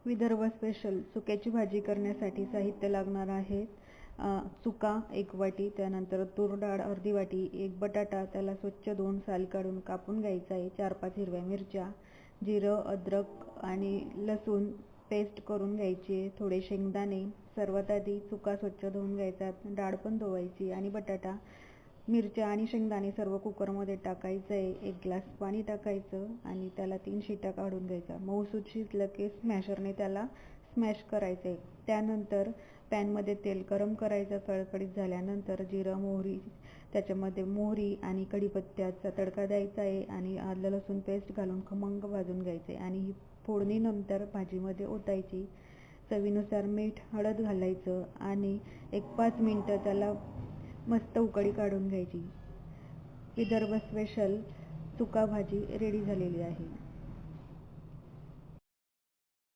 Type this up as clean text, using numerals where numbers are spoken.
Vidarbha special चुक्याची भाजी करण्यासाठी साहित्य लागणार आहे चुका 1 वाटी, त्यानंतर तूर डाळ अर्धी वाटी, 1 बटाटा त्याला स्वच्छ धुवून साल काढून कापून घ्यायचा आहे, 4-5 हिरव्या मिरच्या, जिरं, अद्रक आणि लसूण पेस्ट करून घ्यायची आहे, थोडे शेंगदाणे. सर्वात आधी चुका स्वच्छ धुवून घ्यायचा, डाळ पण धुवायची आणि बटाटा, मिरच्या आणि शेंगदाणे सर्व कुकरमध्ये टाकायचं आहे. 1 ग्लास पाणी टाकायचं आणि त्याला 3 शिट्या काढून घ्यायच्या. मऊसूत शिजलं की स्मॅशरने त्याला स्मॅश करायचं आहे. त्यानंतर पॅनमध्ये तेल गरम करायचं. कडकडीत झाल्यानंतर जिरं, मोहरी, त्याच्यामध्ये मोहरी आणि कढीपत्त्याचा तडका द्यायचा आहे आणि आलं लसूण पेस्ट घालून खमंग भाजून घ्यायचे आणि ही फोडणीनंतर भाजीमध्ये ओतायची. चवीनुसार मीठ, हळद घालायचं आणि 1-5 मिनटं त्याला मस्त उकळी काढून घ्यायची. विदर्भ स्पेशल चुका भाजी रेडी झालेली आहे.